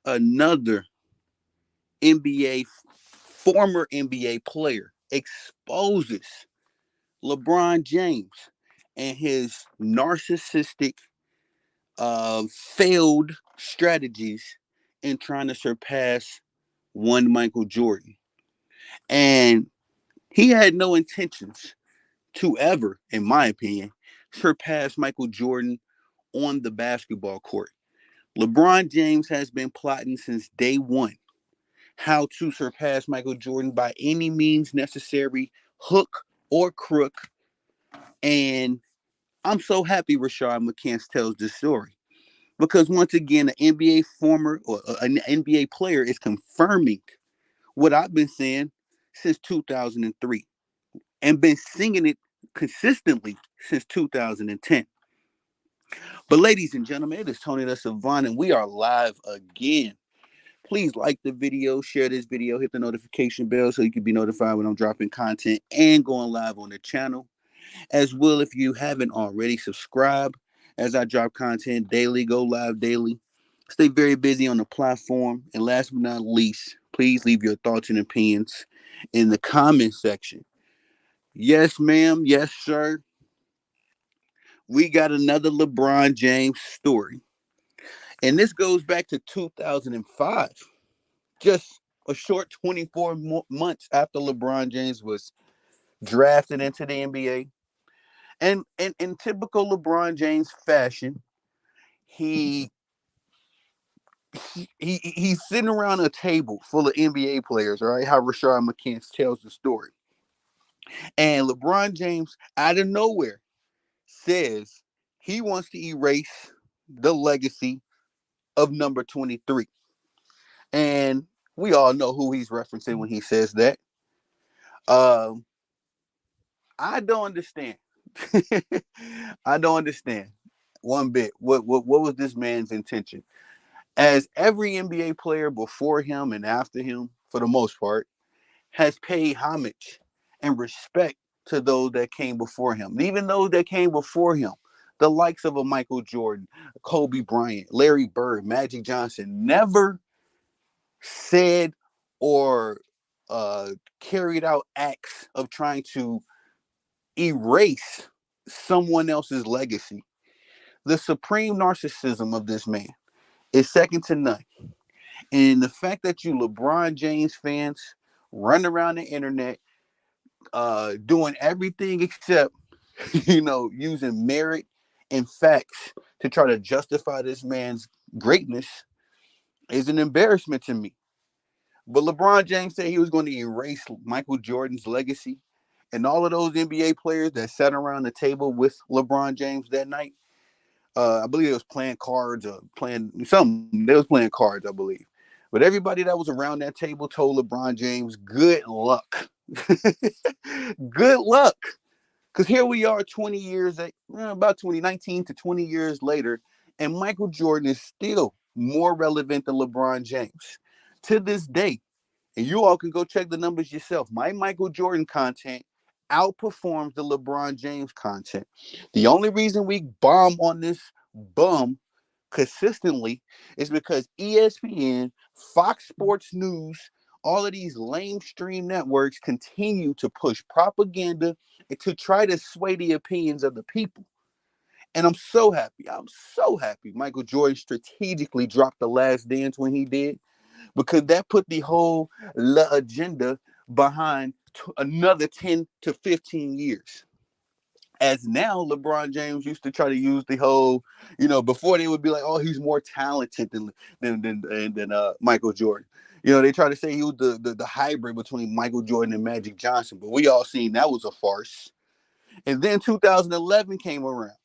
Another NBA, former NBA player exposes LeBron James and his narcissistic, failed strategies in trying to surpass one Michael Jordan. And he had no intentions to ever, in my opinion, surpass Michael Jordan on the basketball court. LeBron James has been plotting since day one how to surpass Michael Jordan by any means necessary, hook or crook. And I'm so happy Rashard McCants tells this story because once again, an NBA former or an NBA player is confirming what I've been saying since 2003 and been singing it consistently since 2010. But ladies and gentlemen, it is Tony the Savant, and we are live again. Please like the video, share this video, hit the notification bell so you can be notified when I'm dropping content and going live on the channel. As well, if you haven't already, subscribe as I drop content daily, go live daily. Stay very busy on the platform. And last but not least, please leave your thoughts and opinions in the comment section. Yes, ma'am. Yes, sir. We got another LeBron James story. And this goes back to 2005, just a short 24 months after LeBron James was drafted into the NBA. And in typical LeBron James fashion, he, he's sitting around a table full of NBA players, right? How Rashard McCants tells the story. And LeBron James, out of nowhere, says he wants to erase the legacy of number 23. And we all know who he's referencing when he says that. Um, I don't understand. I don't understand one bit. What was this man's intention? As every NBA player before him and after him, for the most part, has paid homage and respect to those that came before him. Even those that came before him, the likes of a Michael Jordan, Kobe Bryant, Larry Bird, Magic Johnson, never said or uh, carried out acts of trying to erase someone else's legacy. The supreme narcissism of this man is second to none. And the fact that you LeBron James fans run around the internet doing everything except, using merit and facts to try to justify this man's greatness is an embarrassment to me. But LeBron James said he was going to erase Michael Jordan's legacy. And all of those NBA players that sat around the table with LeBron James that night, I believe it was playing cards or playing something. They was playing cards, I believe. But everybody that was around that table told LeBron James, good luck. Good luck. Because here we are 20 years, about 2019 to 20 years later, and Michael Jordan is still more relevant than LeBron James. To this day, and you all can go check the numbers yourself. My Michael Jordan content outperforms the LeBron James content. The only reason we bomb on this bum consistently is because ESPN, Fox Sports News, all of these lamestream networks continue to push propaganda and to try to sway the opinions of the people. And I'm so happy. I'm so happy Michael Jordan strategically dropped The Last Dance when he did because that put the whole agenda behind another 10 to 15 years. As now, LeBron James used to try to use the whole, before they would be like, oh, he's more talented than Michael Jordan. They try to say he was the hybrid between Michael Jordan and Magic Johnson, but we all seen that was a farce. And then 2011 came around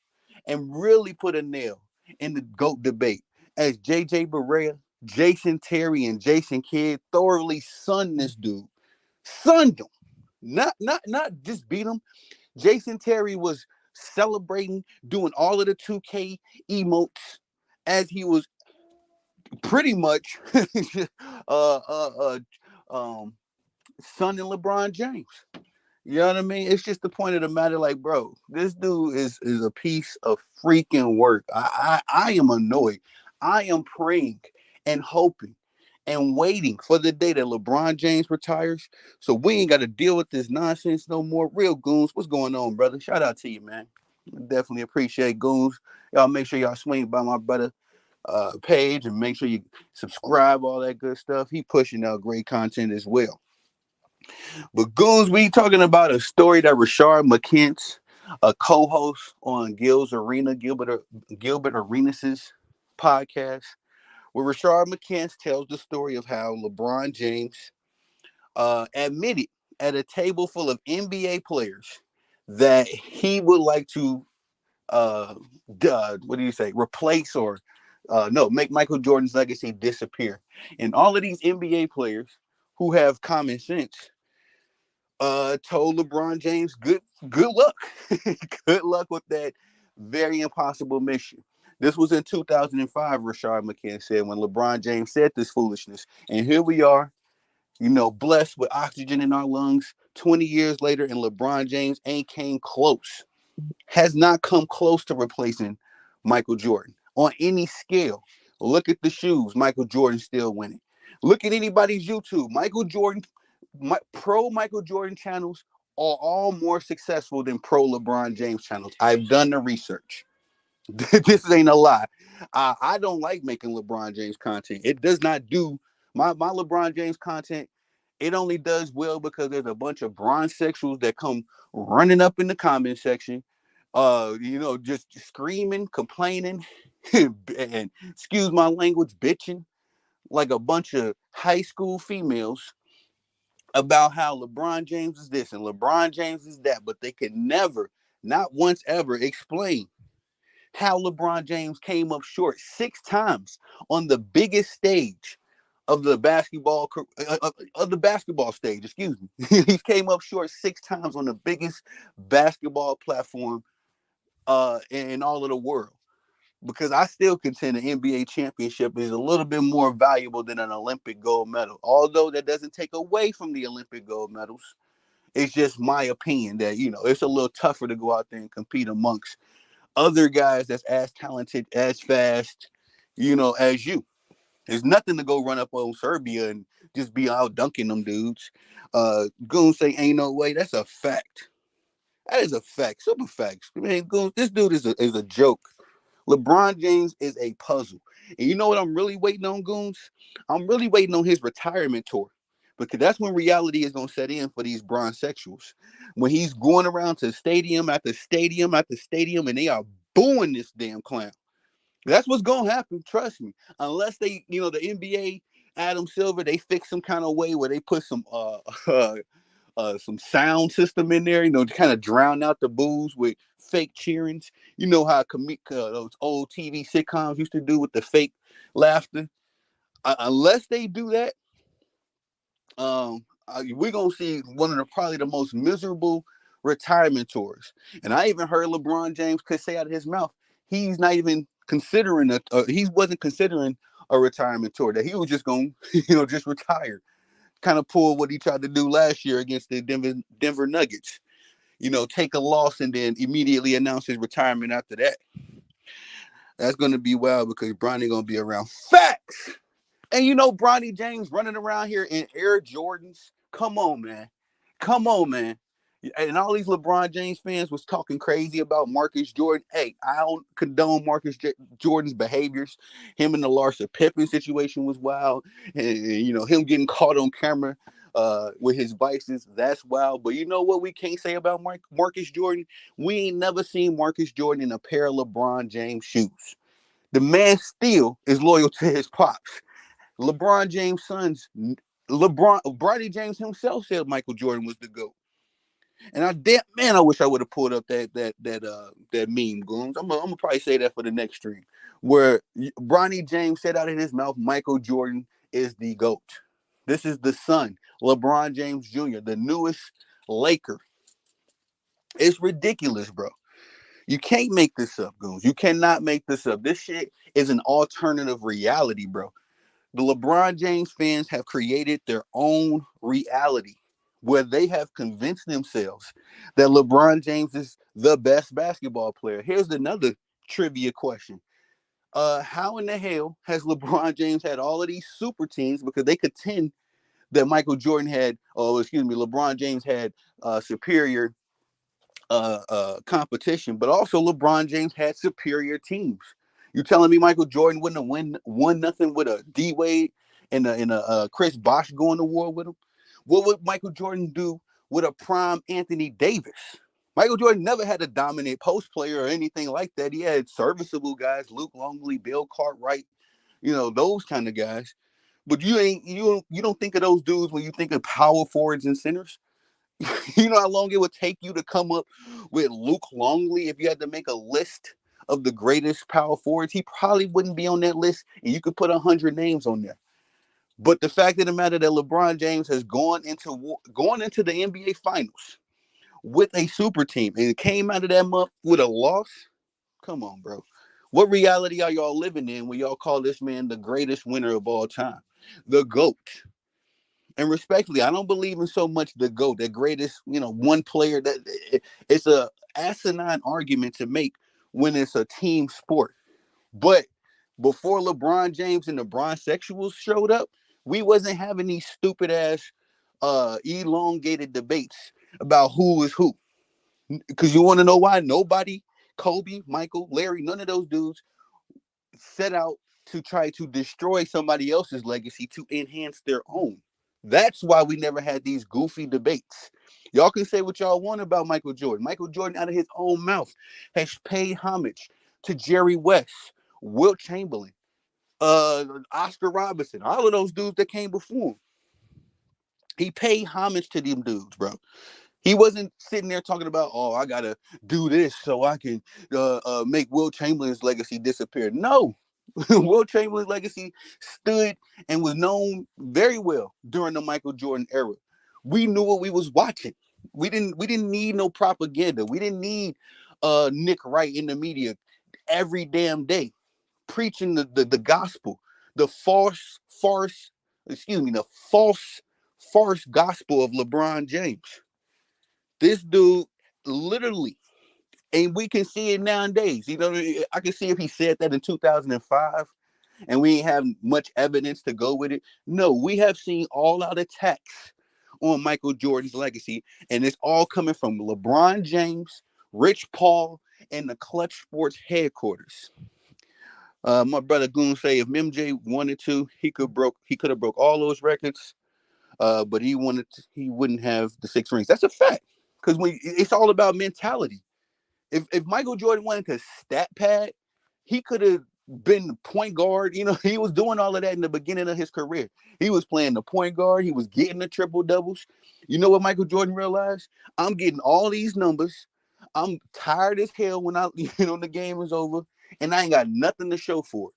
and really put a nail in the GOAT debate as JJ Barea, Jason Terry, and Jason Kidd thoroughly sunned this dude. Sunned him. Not just beat him. Jason Terry was celebrating, doing all of the 2K emotes as he was pretty much uh, uh, uh, um, sunning LeBron James. You know what I mean? It's just the point of the matter. Like, bro, this dude is a piece of freaking work. I am annoyed. I am praying and hoping and waiting for the day that LeBron James retires, so we ain't got to deal with this nonsense no more. Real Goons, what's going on, brother? Shout out to you, man. Definitely appreciate Goons. Y'all make sure y'all swing by my brother page and make sure you subscribe, all that good stuff. He pushing out great content as well. But Goons, we talking about a story that Rashard McKent's a co-host on Gilbert Arenas's podcast, where Rashard McKent tells the story of how LeBron James admitted at a table full of NBA players that he would like to what do you say, replace or no, make Michael Jordan's legacy disappear. And all of these NBA players who have common sense told LeBron James, good luck. Good luck with that very impossible mission. This was in 2005, Rashard McKenna said, when LeBron James said this foolishness. And here we are, blessed with oxygen in our lungs 20 years later, and LeBron James ain't came close, has not come close to replacing Michael Jordan on any scale. Look at the shoes. Michael Jordan still winning. Look at anybody's YouTube. Pro Michael Jordan channels are all more successful than pro LeBron James channels. I've done the research. This ain't a lie. I don't like making LeBron James content. It does not do my LeBron James content. It only does well because there's a bunch of bronze sexuals that come running up in the comment section, just screaming, complaining, and excuse my language, bitching like a bunch of high school females about how LeBron James is this and LeBron James is that, but they can never, not once ever, explain how LeBron James came up short 6 times on the biggest stage of the basketball stage. Excuse me, he came up short 6 times on the biggest basketball platform in all of the world. Because I still contend the NBA championship is a little bit more valuable than an Olympic gold medal. Although that doesn't take away from the Olympic gold medals. It's just my opinion that, it's a little tougher to go out there and compete amongst other guys that's as talented, as fast, as you. There's nothing to go run up on Serbia and just be out dunking them dudes. Goon say ain't no way. That's a fact. That is a fact. Super facts. Man, Goon, this dude is a joke. LeBron James is a puzzle. And you know what I'm really waiting on, Goons? I'm really waiting on his retirement tour. Because that's when reality is going to set in for these bronze sexuals. When he's going around to stadium after stadium after stadium and they are booing this damn clown. That's what's going to happen. Trust me. Unless they, the NBA, Adam Silver, they fix some kind of way where they put some sound system in there, to kind of drown out the boos with fake cheerings. You know how those old TV sitcoms used to do with the fake laughter. Unless they do that, we're gonna see one of the probably the most miserable retirement tours. And I even heard LeBron James could say out of his mouth he's not even considering he wasn't considering a retirement tour. That he was just gonna just retire. Kind of pull what he tried to do last year against the Denver Nuggets. Take a loss and then immediately announce his retirement after that. That's going to be wild because Bronny going to be around. Facts! And Bronny James running around here in Air Jordans. Come on, man. Come on, man. And all these LeBron James fans was talking crazy about Marcus Jordan. Hey, I don't condone Jordan's behaviors. Him and the Larsa Pippen situation was wild. And him getting caught on camera with his vices, that's wild. But you know what we can't say about Marcus Jordan? We ain't never seen Marcus Jordan in a pair of LeBron James shoes. The man still is loyal to his pops. LeBron James' sons, Bronny James himself said Michael Jordan was the GOAT. And I wish I would have pulled up that meme, Goons. I'm gonna probably say that for the next stream, where Bronny James said out of his mouth, Michael Jordan is the GOAT. This is the son, LeBron James Jr., the newest Laker. It's ridiculous, bro. You can't make this up, Goons. You cannot make this up. This shit is an alternative reality, bro. The LeBron James fans have created their own reality where they have convinced themselves that LeBron James is the best basketball player. Here's another trivia question. How in the hell has LeBron James had all of these super teams? Because they contend that Michael Jordan had, oh, excuse me, LeBron James had superior competition, but also LeBron James had superior teams. You telling me Michael Jordan wouldn't have won nothing with a D Wade and a Chris Bosh going to war with him? What would Michael Jordan do with a prime Anthony Davis? Michael Jordan never had a dominant post player or anything like that. He had serviceable guys, Luke Longley, Bill Cartwright, those kind of guys. But you don't think of those dudes when you think of power forwards and centers. You know how long it would take you to come up with Luke Longley if you had to make a list of the greatest power forwards? He probably wouldn't be on that list, and you could put 100 names on there. But the fact of the matter that LeBron James has gone into the NBA Finals with a super team and came out of that month with a loss. Come on, bro. What reality are y'all living in when y'all call this man the greatest winner of all time, the GOAT? And respectfully, I don't believe in so much the GOAT, the greatest, one player. It's a asinine argument to make when it's a team sport. But before LeBron James and the Bron-sexuals showed up, we wasn't having these stupid ass elongated debates about who is who. Because you want to know why? Nobody, Kobe, Michael, Larry, none of those dudes set out to try to destroy somebody else's legacy to enhance their own. That's why we never had these goofy debates. Y'all can say what y'all want about Michael Jordan. Michael Jordan, out of his own mouth, has paid homage to Jerry West, Wilt Chamberlain, Oscar Robertson, all of those dudes that came before him. He paid homage to them dudes, bro. He wasn't sitting there talking about, oh, I gotta do this so I can make Wilt Chamberlain's legacy disappear. No, Wilt Chamberlain's legacy stood and was known very well during the Michael Jordan era. We knew what we was watching. We didn't need no propaganda. We didn't need Nick Wright in the media every damn day preaching the gospel, the the false farce gospel of LeBron James. This dude literally, and we can see it nowadays. I can see if he said that in 2005 and we ain't have much evidence to go with it. No, we have seen all out attacks on Michael Jordan's legacy, and it's all coming from LeBron James, Rich Paul, and the Clutch Sports headquarters. My brother Goon say if MJ wanted to, he could have broke all those records, but he wouldn't have the 6 rings. That's a fact, because it's all about mentality. If Michael Jordan wanted to stat pad, he could have been point guard. He was doing all of that in the beginning of his career. He was playing the point guard. He was getting the triple doubles. You know what Michael Jordan realized? I'm getting all these numbers. I'm tired as hell when the game is over, and I ain't got nothing to show for it.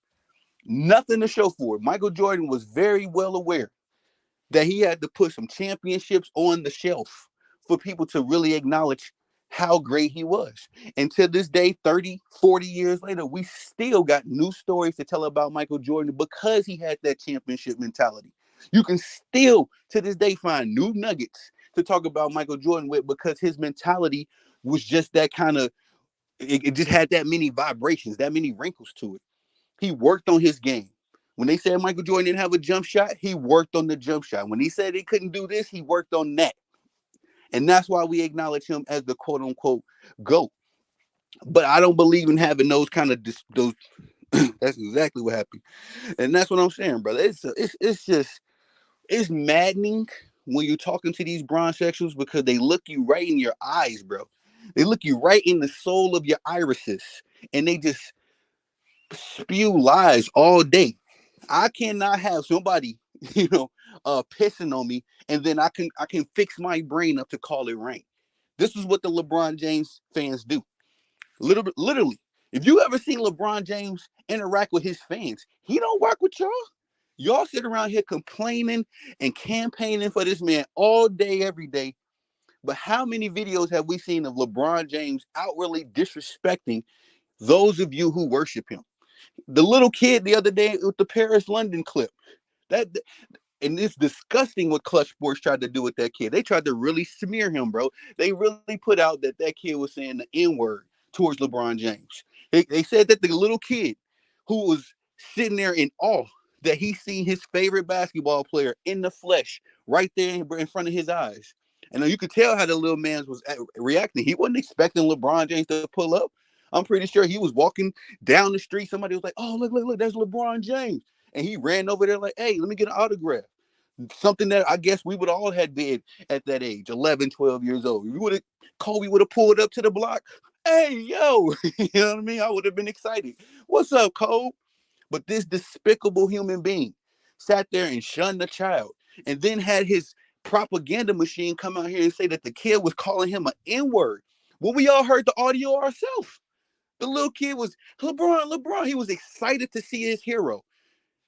Nothing to show for it. Michael Jordan was very well aware that he had to put some championships on the shelf for people to really acknowledge how great he was. And to this day, 30, 40 years later, we still got new stories to tell about Michael Jordan because he had that championship mentality. You can still, to this day, find new nuggets to talk about Michael Jordan with because his mentality was just that kind of, it just had that many vibrations, that many wrinkles to it. He worked on his game. When they said Michael Jordan didn't have a jump shot, he worked on the jump shot. When he said he couldn't do this, he worked on that. And that's why we acknowledge him as the quote unquote GOAT. But I don't believe in having those kind of those. That's exactly what happened, and that's what I'm saying, brother. It's maddening when you're talking to these Bron-sexuals because they look you right in your eyes, bro. They look you right in the soul of your irises, and they just spew lies all day. I cannot have somebody, pissing on me, and then I can fix my brain up to call it rain. This is what the LeBron James fans do. Literally. If you ever seen LeBron James interact with his fans, he don't work with y'all. Y'all sit around here complaining and campaigning for this man all day, every day. But how many videos have we seen of LeBron James outwardly disrespecting those of you who worship him? The little kid the other day with the Paris London clip. That and it's disgusting what Clutch Sports tried to do with that kid. They tried to really smear him, bro. They really put out that kid was saying the N-word towards LeBron James. They said that the little kid who was sitting there in awe that he seen his favorite basketball player in the flesh right there in front of his eyes. And you could tell how the little man was reacting. He wasn't expecting LeBron James to pull up. I'm pretty sure he was walking down the street. Somebody was like, "Oh, look, look, look, there's LeBron James." And he ran over there like, "Hey, let me get an autograph." Something that I guess we would all have did at that age, 11, 12 years old. Kobe would have pulled up to the block. Hey, yo, you know what I mean? I would have been excited. What's up, Kobe? But this despicable human being sat there and shunned the child and then had his propaganda machine come out here and say that the kid was calling him an N-word. Well, we all heard the audio ourselves. The little kid was LeBron. He was excited to see his hero.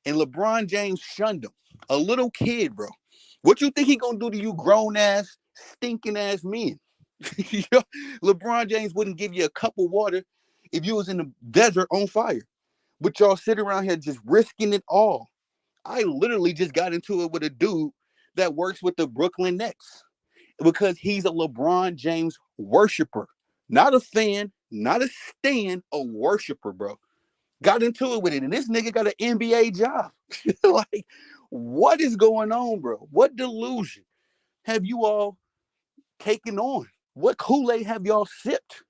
And LeBron James shunned him. A little kid, bro. What you think he gonna do to you grown ass, stinking ass men? LeBron James wouldn't give you a cup of water if you was in the desert on fire. But y'all sit around here just risking it all. I literally just got into it with a dude that works with the Brooklyn Nets because he's a LeBron James worshiper. Not a fan, not a stan, a worshiper, bro. Got into it with it, and this nigga got an NBA job. Like, what is going on, bro? What delusion have you all taken on? What Kool-Aid have y'all sipped?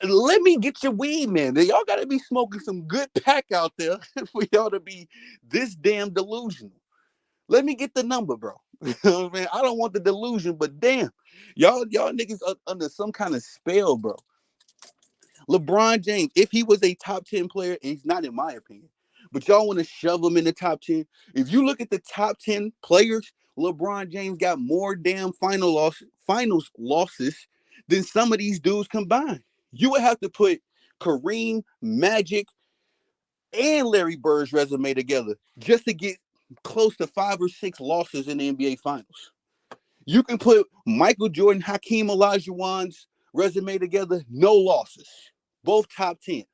Let me get your weed, man. Y'all got to be smoking some good pack out there for y'all to be this damn delusional. Let me get the number, bro. You know what I mean? I don't want the delusion, but damn, y'all niggas are under some kind of spell, bro. LeBron James, if he was a top 10 player, he's not in my opinion, but y'all want to shove him in the top 10. If you look at the top 10 players, LeBron James got more damn finals losses than some of these dudes combined. You would have to put Kareem, Magic, and Larry Bird's resume together just to get close to 5 or 6 losses in the NBA Finals. You can put Michael Jordan, Hakeem Olajuwon's resume together, no losses. Both top 10.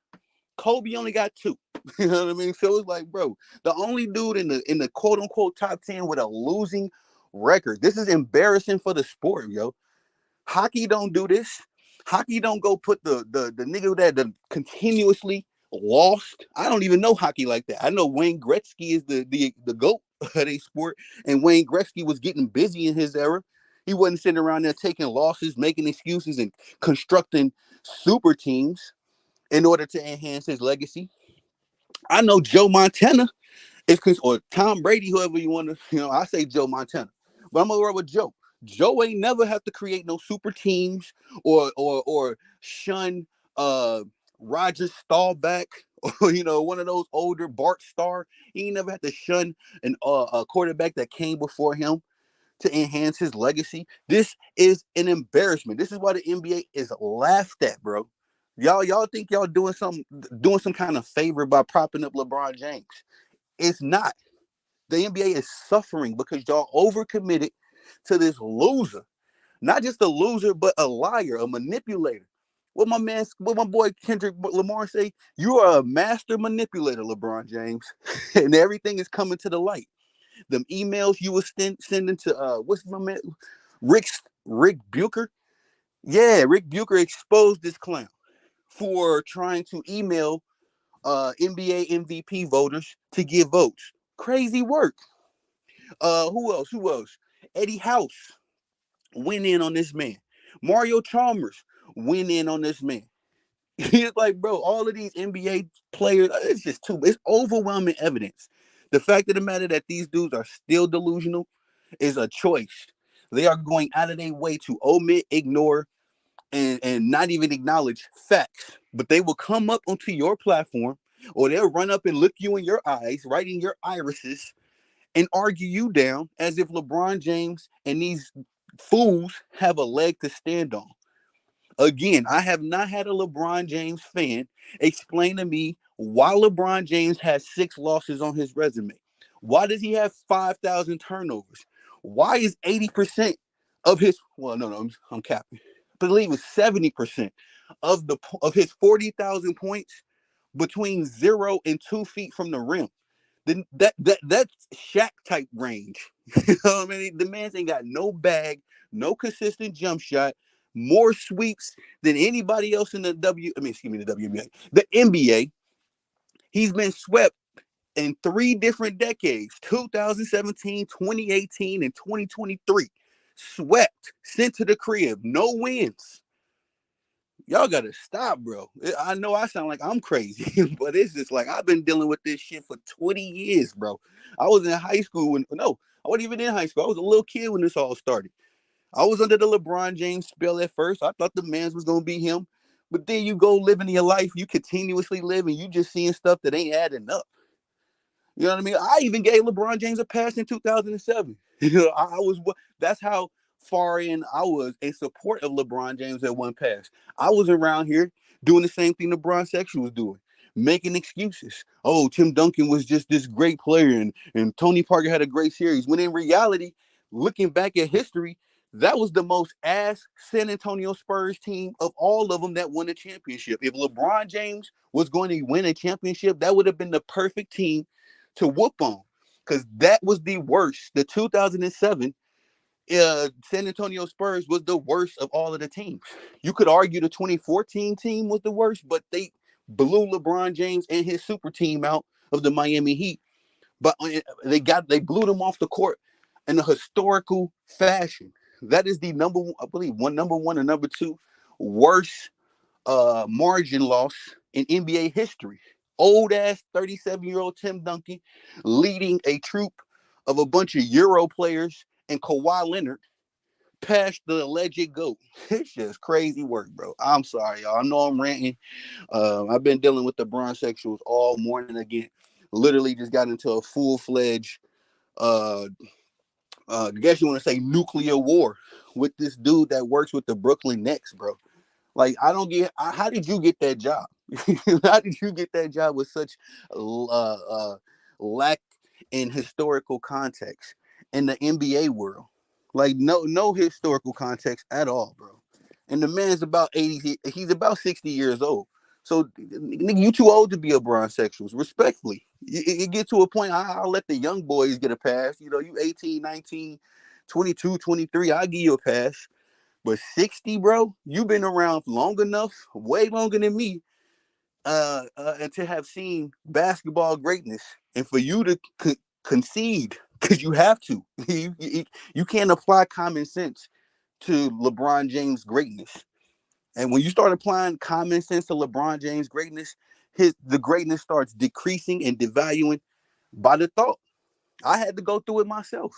Kobe only got 2. You know what I mean? So it's like, bro, the only dude in the quote unquote top 10 with a losing record. This is embarrassing for the sport, yo. Hockey don't do this. Hockey don't go put the nigga that continuously lost. I don't even know hockey like that. I know Wayne Gretzky is the GOAT of the sport, and Wayne Gretzky was getting busy in his era. He wasn't sitting around there taking losses, making excuses, and constructing super teams in order to enhance his legacy. I know Joe Montana or Tom Brady, whoever you want to, I say Joe Montana, but I'm gonna roll with Joe. Joe ain't never have to create no super teams or shun Roger Staubach or one of those older Bart Starr. He ain't never had to shun a quarterback that came before him to enhance his legacy. This is an embarrassment. This is why the NBA is laughed at, bro. Y'all think y'all doing some kind of favor by propping up LeBron James. It's not. The NBA is suffering because y'all overcommitted to this loser. Not just a loser, but a liar, a manipulator. What my boy Kendrick Lamar say? You are a master manipulator, LeBron James, and everything is coming to the light. Them emails you were sending to what's my man, Rick Bucher? Yeah, Rick Bucher exposed this clown for trying to email NBA MVP voters to give votes. Crazy work. Who else? Eddie House went in on this man. Mario Chalmers went in on this man. It's like, bro, all of these NBA players, it's overwhelming evidence. The fact of the matter that these dudes are still delusional is a choice. They are going out of their way to omit, ignore, and not even acknowledge facts. But they will come up onto your platform or they'll run up and look you in your eyes, right in your irises, and argue you down as if LeBron James and these fools have a leg to stand on. Again, I have not had a LeBron James fan explain to me why LeBron James has 6 losses on his resume. Why does he have 5,000 turnovers? Why is 80% of his I'm capping. I believe it's 70% of his 40,000 points between 0 and 2 feet from the rim. Then that's Shaq type range. You know what I mean? The man's ain't got no bag, no consistent jump shot, more sweeps than anybody else in the WNBA. The NBA. He's been swept in 3 different decades: 2017, 2018, and 2023. Swept, sent to the crib, no wins. Y'all gotta stop, bro. I know I sound like I'm crazy, but it's just like I've been dealing with this shit for 20 years, bro. I was in high school when, no, I wasn't even in high school. I was a little kid when this all started. I was under the LeBron James spell at first. I thought the man's was gonna be him. But then you go living your life, you continuously live, and you just seeing stuff that ain't adding up. You know what I mean? I even gave LeBron James a pass in 2007. You know, I was, that's how far in I was in support of LeBron James at one pass. I was around here doing the same thing LeBron Sexual was doing, making excuses. Oh, Tim Duncan was just this great player, and Tony Parker had a great series. When in reality, looking back at history, that was the most ass San Antonio Spurs team of all of them that won a championship. If LeBron James was going to win a championship, that would have been the perfect team to whoop on, because that was the worst. The 2007 San Antonio Spurs was the worst of all of the teams. You could argue the 2014 team was the worst, but they blew LeBron James and his super team out of the Miami Heat. But they blew them off the court in a historical fashion. That is the number, I believe, number one and number two worst margin loss in NBA history. Old ass 37-year-old Tim Duncan leading a troop of a bunch of Euro players and Kawhi Leonard past the alleged GOAT. It's just crazy work, bro. I'm sorry, y'all. I know I'm ranting. I've been dealing with the bronsexuals all morning again. Literally just got into a full-fledged, uh, I guess you want to say nuclear war with this dude that works with the Brooklyn Nets, bro. Like, I don't get, how did you get that job? How did you get that job with such lack in historical context in the NBA world? Like, no historical context at all, bro. And the man's about 80, he's about 60 years old. So, nigga, you too old to be a bronsexual, respectfully. It get to a point, I'll let the young boys get a pass. You know, you 18, 19, 22, 23, I'll give you a pass. But 60, bro, you've been around long enough, way longer than me, and to have seen basketball greatness, and for you to concede, because you have to. You can't apply common sense to LeBron James' greatness. And when you start applying common sense to LeBron James' greatness, the greatness starts decreasing and devaluing by the thought. I had to go through it myself.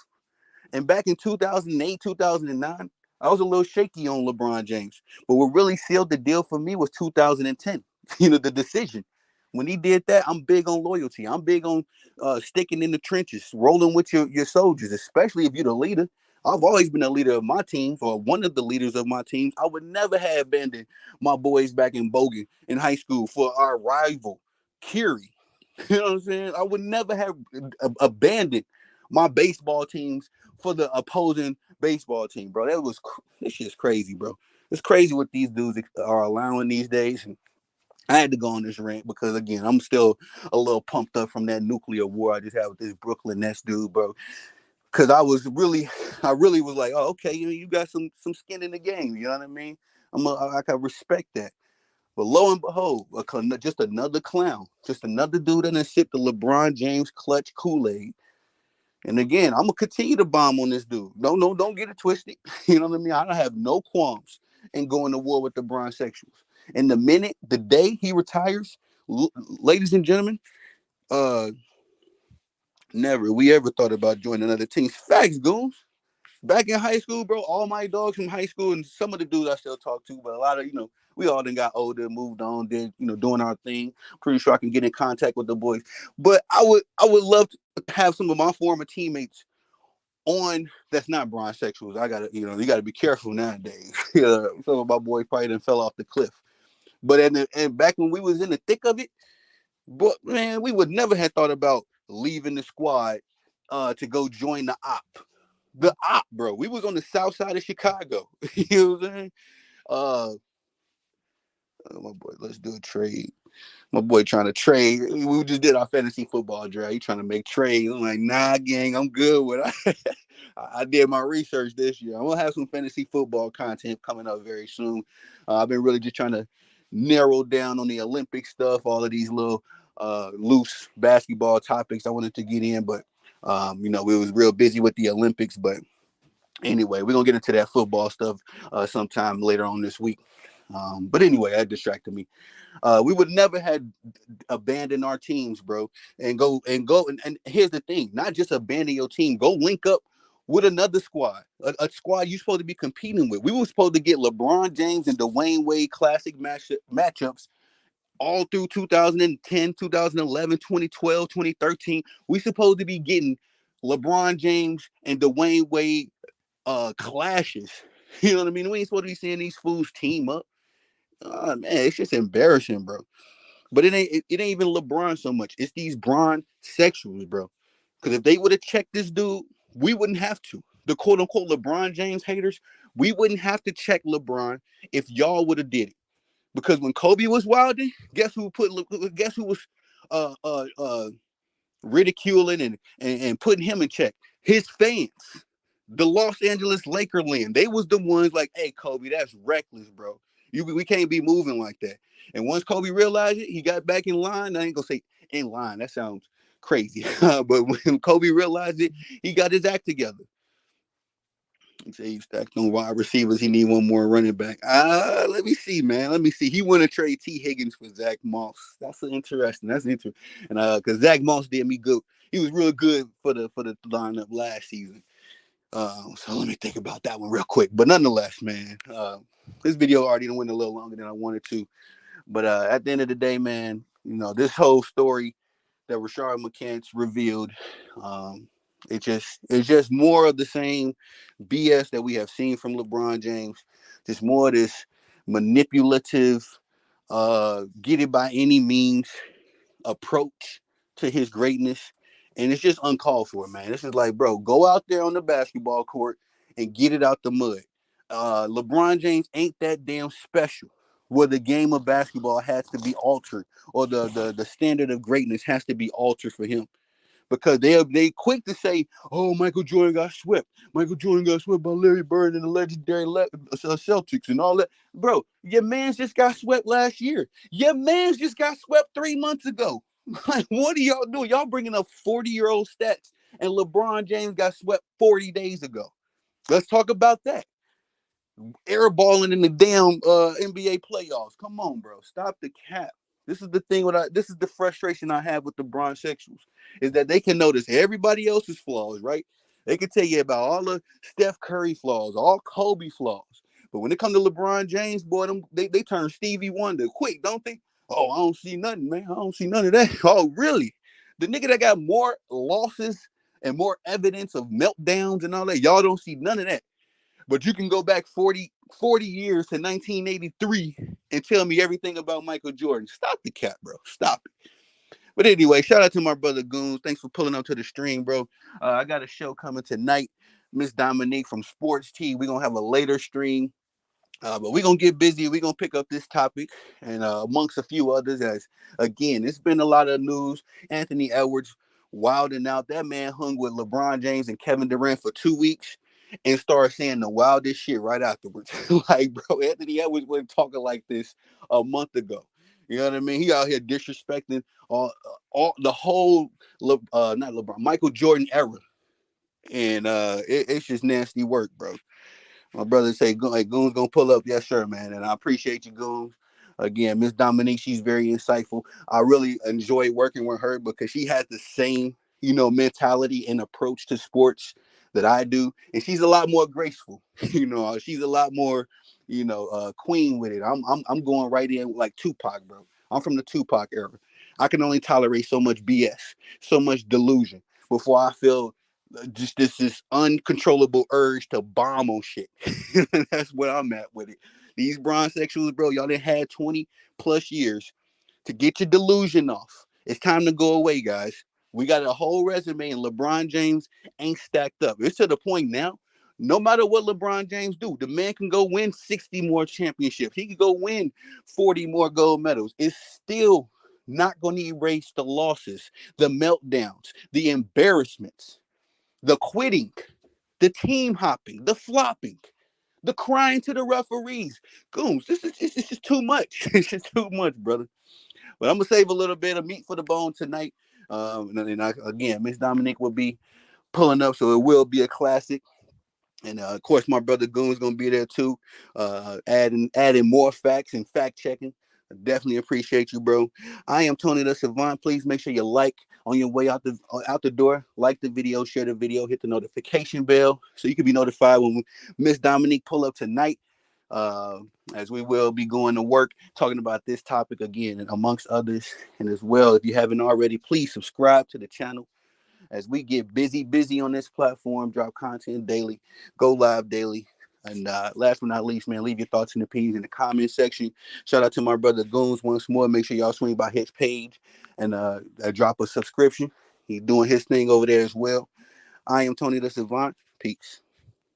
And back in 2008, 2009, I was a little shaky on LeBron James. But what really sealed the deal for me was 2010. You know, the decision. When he did that, I'm big on loyalty. I'm big on sticking in the trenches, rolling with your soldiers, especially if you're the leader. I've always been a leader of my teams, or one of the leaders of my teams. I would never have abandoned my boys back in Bogan in high school for our rival, Curie. You know what I'm saying? I would never have abandoned my baseball teams for the opposing baseball team, bro. This shit's crazy, bro. It's crazy what these dudes are allowing these days. And I had to go on this rant because, again, I'm still a little pumped up from that nuclear war I just had with this Brooklyn Nets dude, bro. Because I really was like, oh, okay, you got some skin in the game. You know what I mean? I can respect that. But lo and behold, just another clown, just another dude that sipped the LeBron James clutch Kool-Aid. And again, I'm gonna continue to bomb on this dude. Don't get it twisted. You know what I mean? I don't have no qualms in going to war with the bronsexuals. And the day he retires, ladies and gentlemen, uh, never we ever thought about joining another team. Facts, goons. Back in high school, bro, all my dogs from high school and some of the dudes I still talk to, but a lot of, we all then got older, moved on, did, doing our thing. Pretty sure I can get in contact with the boys. But I would love to have some of my former teammates on that's not bronsexuals. I gotta, you gotta be careful nowadays. Some of my boys probably done fell off the cliff. But and back when we was in the thick of it, but man, we would never have thought about leaving the squad to go join the op. The op, bro. We was on the south side of Chicago. You know what I'm saying? Uh, my boy, let's do a trade. My boy trying to trade. We just did our fantasy football draft. He trying to make trades. I'm like, nah, gang, I'm good with it. I did my research this year. I'm gonna have some fantasy football content coming up very soon. I've been really just trying to narrow down on the Olympic stuff, all of these little loose basketball topics I wanted to get in, but we was real busy with the Olympics. But anyway, we're gonna get into that football stuff sometime later on this week. But anyway, that distracted me. We would never had abandon our teams, bro, and here's the thing: not just abandon your team, go link up with another squad, a squad you're supposed to be competing with. We were supposed to get LeBron James and Dwayne Wade classic matchups all through 2010, 2011, 2012, 2013. We supposed to be getting LeBron James and Dwayne Wade clashes. You know what I mean? We ain't supposed to be seeing these fools team up. Man, it's just embarrassing, bro. But it ain't even LeBron so much. It's these Bron sexuals, bro. Because if they would have checked this dude, we wouldn't have to. The quote unquote LeBron James haters, we wouldn't have to check LeBron if y'all would have did it. Because when Kobe was wilding, guess who was uh uh uh ridiculing and putting him in check? His fans. The Los Angeles Laker land. They was the ones like, hey, Kobe, that's reckless, bro. We can't be moving like that. And once Kobe realized it, he got back in line. I ain't gonna say in line. That sounds crazy. But when Kobe realized it, he got his act together. He said he stacked on wide receivers. He need one more running back. Let me see, man. Let me see. He want to trade T. Higgins for Zach Moss. That's interesting. That's interesting. And because Zach Moss did me good. He was real good for the lineup last season. So let me think about that one real quick. But nonetheless, man, this video already went a little longer than I wanted to. But at the end of the day, man, this whole story that Rashard McCants revealed, it's just more of the same BS that we have seen from LeBron James. Just more of this manipulative, get it by any means approach to his greatness. And it's just uncalled for, man. This is like, bro, go out there on the basketball court and get it out the mud. LeBron James ain't that damn special where the game of basketball has to be altered or the standard of greatness has to be altered for him. Because they quick to say, oh, Michael Jordan got swept. Michael Jordan got swept by Larry Bird and the legendary Celtics and all that. Bro, your man's just got swept last year. Your man's just got swept 3 months ago. Like, what are y'all doing? Y'all bringing up 40-year-old stats, and LeBron James got swept 40 days ago. Let's talk about that. Airballing in the damn NBA playoffs. Come on, bro. Stop the cap. This is the thing. This is the frustration I have with the Bron sexuals is that they can notice everybody else's flaws, right? They can tell you about all the Steph Curry flaws, all Kobe flaws. But when it comes to LeBron James, boy, they turn Stevie Wonder quick, don't they? Oh, I don't see nothing, man. I don't see none of that. Oh, really? The nigga that got more losses and more evidence of meltdowns and all that, y'all don't see none of that. But you can go back 40 years to 1983 and tell me everything about Michael Jordan. Stop the cap, bro. Stop it. But anyway, shout out to my brother Goons. Thanks for pulling up to the stream, bro. I got a show coming tonight. Miss Dominique from Sports Tea. We're going to have a later stream. But we're going to get busy. We're going to pick up this topic and amongst a few others. As again, it's been a lot of news. Anthony Edwards wilding out. That man hung with LeBron James and Kevin Durant for 2 weeks and started saying the wildest shit right afterwards. Like, bro, Anthony Edwards wasn't talking like this a month ago. You know what I mean? He out here disrespecting all the whole not LeBron, Michael Jordan era. And it's just nasty work, bro. My brother say, hey, Goon's gonna pull up. Yes, sir, man. And I appreciate you, Goons. Again, Miss Dominique, she's very insightful. I really enjoy working with her because she has the same, mentality and approach to sports that I do. And she's a lot more graceful. She's a lot more, queen with it. I'm going right in like Tupac, bro. I'm from the Tupac era. I can only tolerate so much BS, so much delusion before I feel just this uncontrollable urge to bomb on shit. That's what I'm at with it. These bronze sexuals, bro, y'all done had 20 plus years to get your delusion off. It's time to go away, guys. We got a whole resume, and LeBron James ain't stacked up. It's to the point now. No matter what LeBron James do, the man can go win 60 more championships. He can go win 40 more gold medals. It's still not going to erase the losses, the meltdowns, the embarrassments, the quitting, the team hopping, the flopping, the crying to the referees. Goons, this is just too much. It's just too much, brother. But I'm gonna save a little bit of meat for the bone tonight. Again, Miss Dominique will be pulling up, so it will be a classic. And of course, my brother Goon's gonna be there too, adding more facts and fact checking. I definitely appreciate you, bro. I am Tony the Savant. Please make sure you like on your way out the door. Like the video, share the video, hit the notification bell so you can be notified when Miss Dominique pull up tonight. Uh, as we will be going to work talking about this topic again and amongst others. And as well, if you haven't already, please subscribe to the channel as we get busy on this platform, drop content daily, go live daily. And last but not least, man, leave your thoughts and opinions in the comment section. Shout out to my brother Goons once more. Make sure y'all swing by his page and drop a subscription. He's doing his thing over there as well. I am Tony the Savant. Peace.